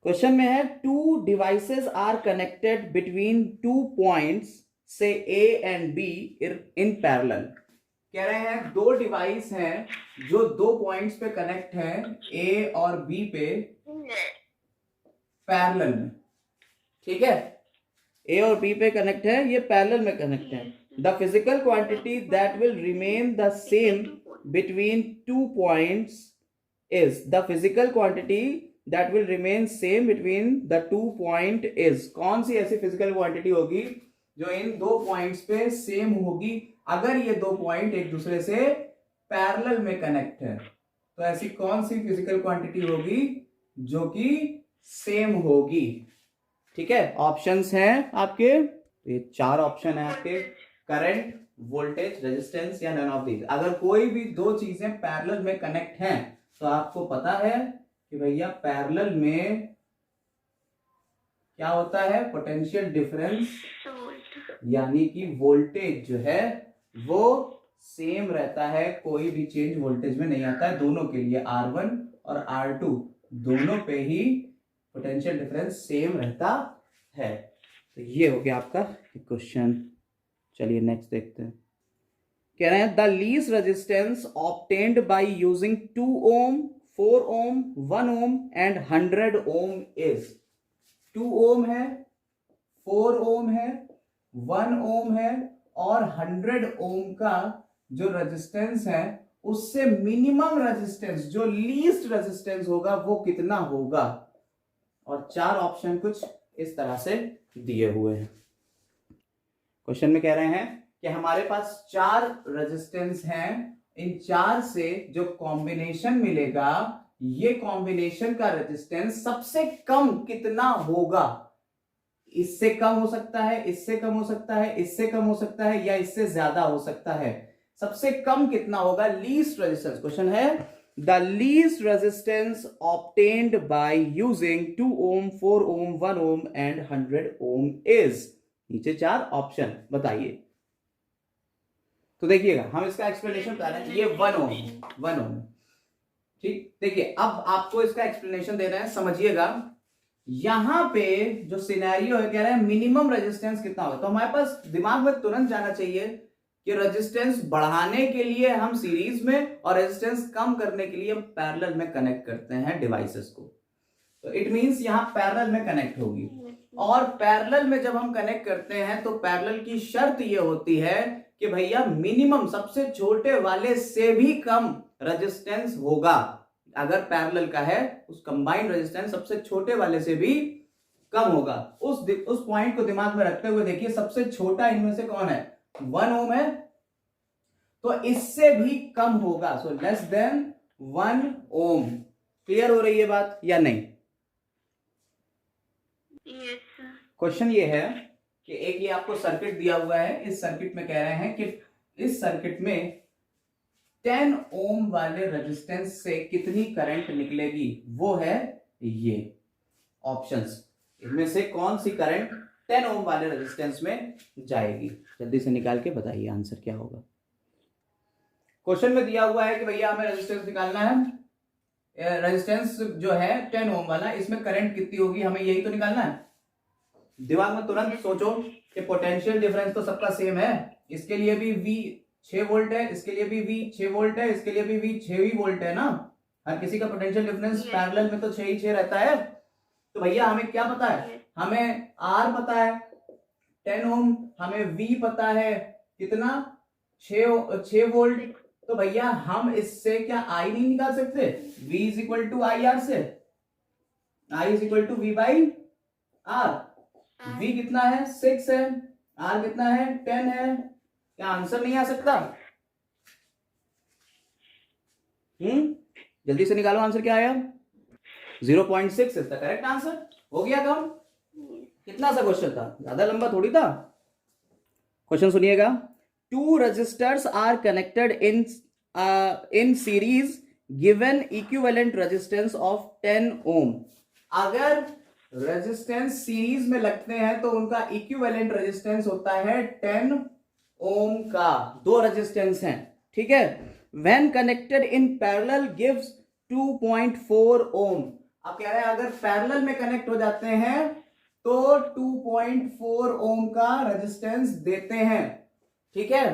Question में है two devices are connected between two points say A and B in parallel. कह रहे हैं दो डिवाइस हैं जो दो पॉइंट्स पे कनेक्ट हैं ए और बी पे पैरेलल में। ठीक है, ए और बी पे कनेक्ट है, ये पैरेलल में कनेक्ट है। The physical quantity that will remain the same between two points is the physical quantity that will remain same between the two point is। कौन सी ऐसी physical quantity होगी जो इन दो पॉइंट्स पे सेम होगी अगर ये दो पॉइंट एक दूसरे से पैरेलल में कनेक्ट है? तो ऐसी कौन सी फिजिकल क्वांटिटी होगी जो कि सेम होगी? ठीक है, ऑप्शंस हैं आपके, ये चार ऑप्शन है आपके, करंट, वोल्टेज, रेजिस्टेंस या नन ऑफ दीज। अगर कोई भी दो चीजें पैरेलल में कनेक्ट हैं तो आपको पता है कि भैया पैरेलल में क्या होता है, पोटेंशियल डिफरेंस यानी कि वोल्टेज जो है वो सेम रहता है, कोई भी चेंज वोल्टेज में नहीं आता है दोनों के लिए। R1 और R2 दोनों पे ही पोटेंशियल डिफरेंस सेम रहता है। तो ये हो गया आपका क्वेश्चन। चलिए नेक्स्ट देखते हैं। कह रहे हैं the least resistance obtained by using 2 ohm, 4 ohm, 1 ohm and 100 ohm is. 2 ohm है, 4 ओम है, 1 ओम है और 100 ओम का जो रेजिस्टेंस है उससे मिनिमम रेजिस्टेंस जो लीस्ट रेजिस्टेंस होगा वो कितना होगा? और चार ऑप्शन कुछ इस तरह से दिए हुए हैं। क्वेश्चन में कह रहे हैं कि हमारे पास 4 रेजिस्टेंस हैं, इन 4 से जो कॉम्बिनेशन मिलेगा ये कॉम्बिनेशन का रेजिस्टेंस सबसे कम कितना होगा? इससे कम हो सकता है, इससे कम हो सकता है, इससे कम हो सकता है या इससे ज्यादा हो सकता है। सबसे कम कितना होगा? Least resistance. क्वेश्चन है the least resistance obtained by using 2 ohm, 4 ohm, 1 ohm and 100 ohm is. नीचे 4 ऑप्शन बताइए। तो देखिएगा हम इसका एक्सप्लेनेशन बता रहे हैं। ये 1 ओम, ठीक। देखिए अब आपको इसका एक्सप्लेनेशन दे रहे हैं, समझिएगा। यहां पे जो सिनेरियो है कह रहे हैं मिनिमम रेजिस्टेंस कितना होगा, तो हमारे पास दिमाग में तुरंत जाना चाहिए कि रेजिस्टेंस बढ़ाने के लिए हम सीरीज में और रेजिस्टेंस कम करने के लिए हम पैरेलल में कनेक्ट करते हैं डिवाइसेस को। तो इट मींस यहां पैरेलल में कनेक्ट होगी। और पैरेलल में जब हम कनेक्ट करते हैं तो पैरेलल की शर्त ये होती है कि भैया मिनिमम सबसे छोटे वाले से भी कम रेजिस्टेंस होगा। अगर पैरेलल का है उस कंबाइंड रेजिस्टेंस सबसे छोटे वाले से भी कम होगा। उस पॉइंट को दिमाग में रखते हुए देखिए सबसे छोटा इनमें से कौन है? 1 ओम है, तो इससे भी कम होगा, सो लेस देन 1 ओम। क्लियर हो रही है बात या नहीं? क्वेश्चन ये है कि एक ये आपको सर्किट दिया हुआ है, इस सर्किट में कह रहे हैं कि इस सर्किट में 10 ओम वाले रेजिस्टेंस से कितनी करंट निकलेगी, वो है ये ऑप्शंस। इनमें से कौन सी करंट 10 ओम वाले रेजिस्टेंस में जाएगी? जल्दी से निकाल के बताइए आंसर क्या होगा। क्वेश्चन में दिया हुआ है कि भैया हमें रेजिस्टेंस निकालना है। रेजिस्टेंस जो है 10 ओम वाला, इसमें करंट कितनी होगी हमें यही तो निकालना है। दिमाग में तुरंत सोचो कि पोटेंशियल डिफरेंस तो सबका सेम है। इसके लिए भी V 6 वोल्ट है, इसके लिए भी V 6 वोल्ट है, इसके लिए भी V 6 ही वोल्ट है ना। हर किसी का पोटेंशियल डिफरेंस पैरेलल में तो 6 ही 6 रहता है। तो भैया हमें क्या पता है? हमें R पता है 10 ओम, हमें V पता है कितना 6 वोल्ट। तो भैया हम इससे क्या I नहीं निकाल सकते? V is equal to IR से, I is equal to V by R। V कितना है? 6 है, R कितना है? 10 है। क्या आंसर नहीं आ सकता? जल्दी से निकालो आंसर क्या आया? 0.6 इज द करेक्ट आंसर। हो गया कम? कितना सा क्वेश्चन था, ज्यादा लंबा थोड़ी था। क्वेश्चन सुनिएगा। 2 resistors are connected in series given equivalent resistance of 10 ohm. अगर रेजिस्टेंस सीरीज में लगते हैं तो उनका इक्विवेलेंट रेजिस्टेंस होता है 10 ओम का। 2 रेजिस्टेंस हैं, ठीक है। When connected in parallel gives 2.4 ओम। अब कह रहे हैं अगर पैरेलल में कनेक्ट हो जाते हैं तो 2.4 ओम का रेजिस्टेंस देते हैं, ठीक है।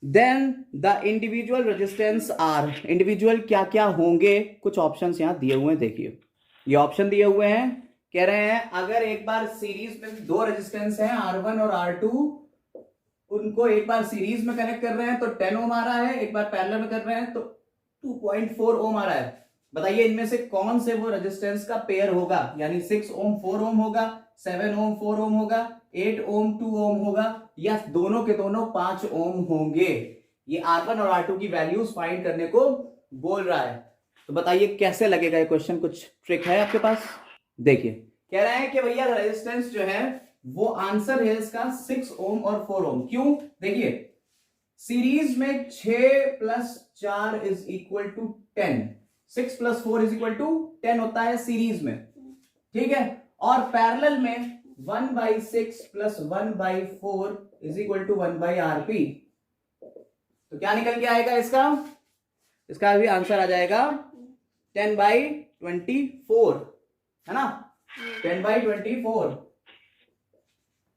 Then the individual resistance are, individual क्या क्या होंगे, कुछ ऑप्शंस यहां दिए हुए हैं, देखिए ये ऑप्शन दिए हुए हैं। कह रहे हैं अगर एक बार सीरीज में दो रेजिस्टेंस हैं R1 और R2, उनको एक बार सीरीज में कनेक्ट कर रहे हैं तो 10 ओम आ रहा है, एक बार पैरेलल में कर रहे हैं तो 2.4 ओम आ रहा है। बताइए इनमें से कौन से वो रेजिस्टेंस का पेयर होगा, यानी 6 ओम 4 ओम होगा, 7 ओम 4 ओम होगा, 8 ओम 2 ओम होगा, या दोनों के दोनों 5 ओम होंगे। ये R1 और R2 की वैल्यूज फाइंड करने को बोल रहा है। तो बताइए कैसे लगेगा ये क्वेश्चन, कुछ ट्रिक है आपके पास? देखिए कह रहे हैं कि भैया रेजिस्टेंस जो है वो आंसर है इसका 6 ओम और 4 ओम। क्यों? देखिए सीरीज में 6 plus 4 is equal to 10, 6 plus 4 is equal to 10 होता है सीरीज में, ठीक है। और पैरेलल में 1/6 plus 1/4 is equal to 1/RP। तो क्या निकल के आएगा इसका भी आंसर आ जाएगा 10/24, है ना, 10/24।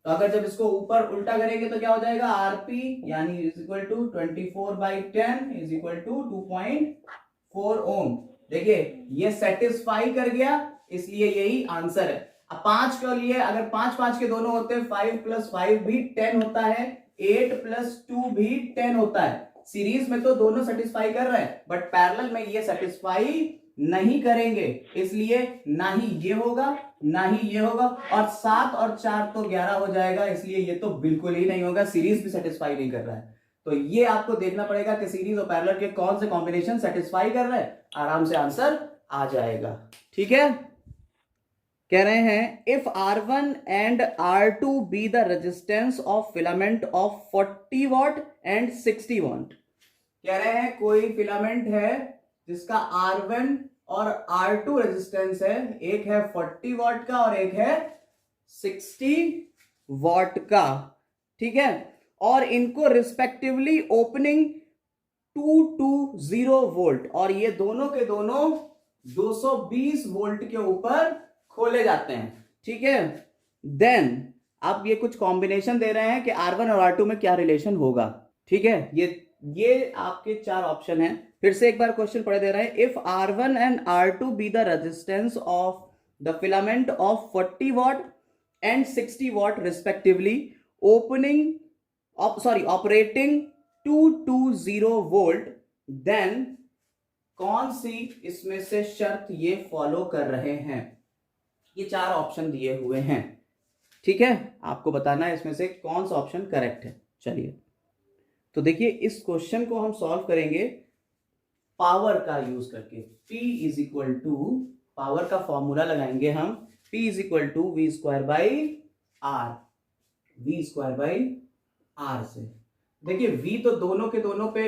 तो अगर जब इसको ऊपर उल्टा करेंगे तो क्या हो जाएगा, RP यानी is equal to 24/10 is equal to 2.4 ohm. देखिए ये सेटिस्फाई कर गया, इसलिए यही आंसर है। अब 5 के लिए अगर 5 के दोनों होते हैं, 5 + 5 भी 10 होता है, 8 + 2 भी 10 होता है। सीरीज में तो दोनों सेटिस्फाई कर रहे हैं, बट पैरेलल में ये सेटिस्फाई नहीं करेंगे, इसलिए ना ही ये होगा ना ही ये होगा। और 7 और 4 तो 11 हो जाएगा, इसलिए ये तो बिल्कुल ही नहीं होगा, सीरीज भी सेटिस्फाई नहीं कर रहा है। तो ये आपको देखना पड़ेगा कि सीरीज और पैरेलल के कौन से कॉम्बिनेशन सेटिस्फाई कर रहे हैं, आराम से आंसर आ जाएगा, ठीक है। कह रहे हैं if R1 and R2 be the resistance of filament of 40 watt and 60 what. कह रहे हैं कोई फिलामेंट है जिसका R1 और R2 रेजिस्टेंस है, एक है 40 वॉट का और एक है 60 वॉट का, ठीक है। और इनको रिस्पेक्टिवली ओपनिंग 220 वोल्ट, और ये दोनों के दोनों 220 वोल्ट के ऊपर खोले जाते हैं, ठीक है। देन अब ये कुछ कॉम्बिनेशन दे रहे हैं कि R1 और R2 में क्या रिलेशन होगा, ठीक है। ये आपके 4 ऑप्शन हैं। फिर से एक बार क्वेश्चन पढ़े दे रहे हैं, if R1 and R2 be the resistance of the filament of 40 watt and 60 watt respectively operating 220 volt, then कौन सी इसमें से शर्त ये फॉलो कर रहे हैं। ये 4 ऑप्शन दिए हुए हैं, ठीक है। आपको बताना है इसमें से कौन सा ऑप्शन करेक्ट है। चलिए तो देखिए इस क्वेश्चन को हम सॉल्व करेंगे पावर का यूज करके। P is equal to, power का फॉर्मूला लगाएंगे हम, P is equal to V²/R, V²/R से। देखिए V तो दोनों के दोनों पे,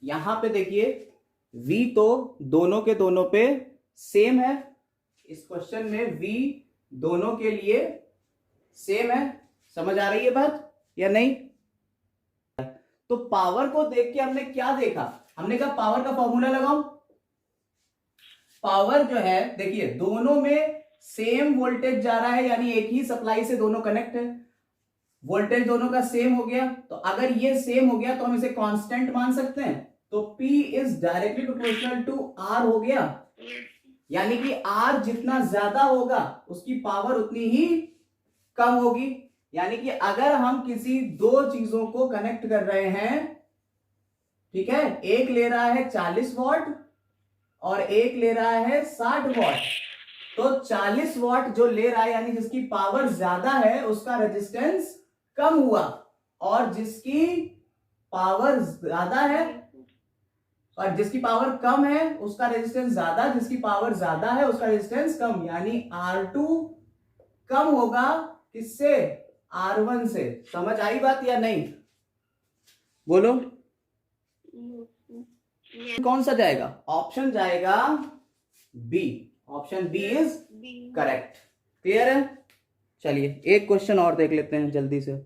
यहां पे देखिए V तो दोनों के दोनों पे सेम है, इस क्वेश्चन में V दोनों के लिए सेम है। समझ आ रही है बात या नहीं? तो पावर को देख के हमने क्या देखा, हमने कहा पावर का फॉर्मूला लगाओ। पावर जो है देखिए दोनों में सेम वोल्टेज जा रहा है, यानी एक ही सप्लाई से दोनों कनेक्ट है, वोल्टेज दोनों का सेम हो गया। तो अगर ये सेम हो गया तो हम इसे कांस्टेंट मान सकते हैं। तो P is directly proportional to R हो गया, यानी कि R जितना ज्यादा होगा उसकी पावर उतनी ही कम होगी। यानी कि अगर हम किसी दो चीजों को कनेक्ट कर रहे हैं, ठीक है, एक ले रहा है 40 वॉट और एक ले रहा है 60 वॉट, तो 40 वॉट जो ले रहा है यानी जिसकी पावर ज्यादा है उसका रेजिस्टेंस कम हुआ, और जिसकी पावर ज्यादा है और जिसकी पावर कम है उसका रेजिस्टेंस ज्यादा, जिसकी पावर ज्यादा है उसका रेजिस्टेंस कम, यानी R2 कम होगा किससे, R1 से। समझ आई बात या नहीं? बोलो कौन सा जाएगा? ऑप्शन जाएगा B, option B is correct. Clear है? चलिए एक क्वेश्चन और देख लेते हैं जल्दी से।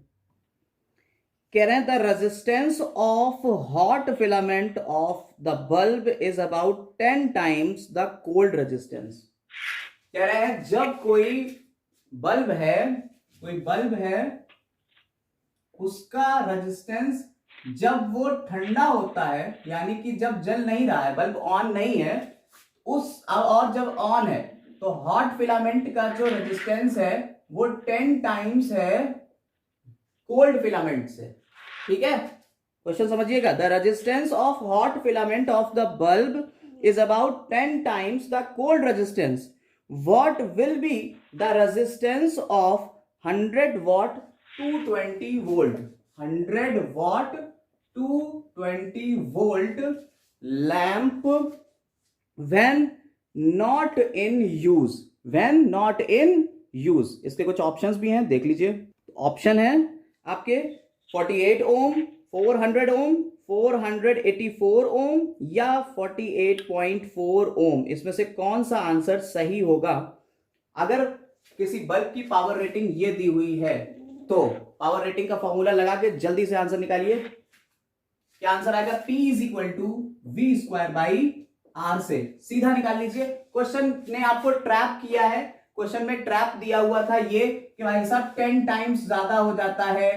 कह रहे हैं the resistance of hot filament of the bulb is about 10 times the cold resistance. कह रहे हैं जब कोई बल्ब है उसका रेजिस्टेंस जब वो ठंडा होता है, यानी कि जब जल नहीं रहा है, बल्ब ऑन नहीं है, और जब ऑन है, तो हॉट फिलामेंट का जो रेजिस्टेंस है वो 10 टाइम्स है कोल्ड फिलामेंट से। ठीक है, क्वेश्चन समझिएगा। The resistance of hot filament of the bulb is about 10 times the cold resistance. What will be the resistance of 100 watt 220 volt 100 watt 220 volt lamp when not in use? when not in use, इसके कुछ options भी हैं, देख लीजिए। Option है आपके 48 ओम, 400 ओम, 484 ओम या 48.4 ओम। इसमें से कौन सा आंसर सही होगा? अगर किसी बल्ब की पावर रेटिंग ये दी हुई है तो पावर रेटिंग का फॉर्मूला लगा के जल्दी से आंसर निकालिए। क्या आंसर आएगा? P is equal to V square by R से सीधा निकाल लीजिए। क्वेश्चन ने आपको ट्रैप किया है, क्वेश्चन में ट्रैप दिया हुआ था ये कि भाई साहब 10 टाइम्स ज्यादा हो जाता है,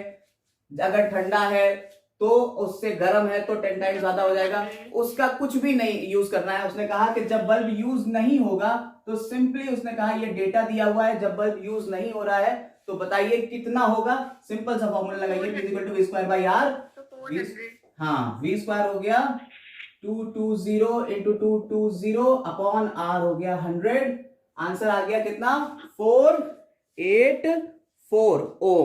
अगर ठंडा है तो उससे गर्म है तो 10 टाइम्स ज्यादा हो जाएगा। उसका कुछ भी नहीं यूज करना है। उसने कहा कि जब बल्ब यूज नहीं होगा तो सिंपली उसने कहा ये डेटा दिया हुआ है, जब बल्ब यूज नहीं हो रहा है तो बताइए कितना होगा। सिंपल सा फॉर्मूला लगाइए, P equal to V square by R. हाँ, वी स्क्वायर हो गया 220 इंटू 220 अपॉन आर हो गया 100। आंसर आ गया कितना? 484 ओम।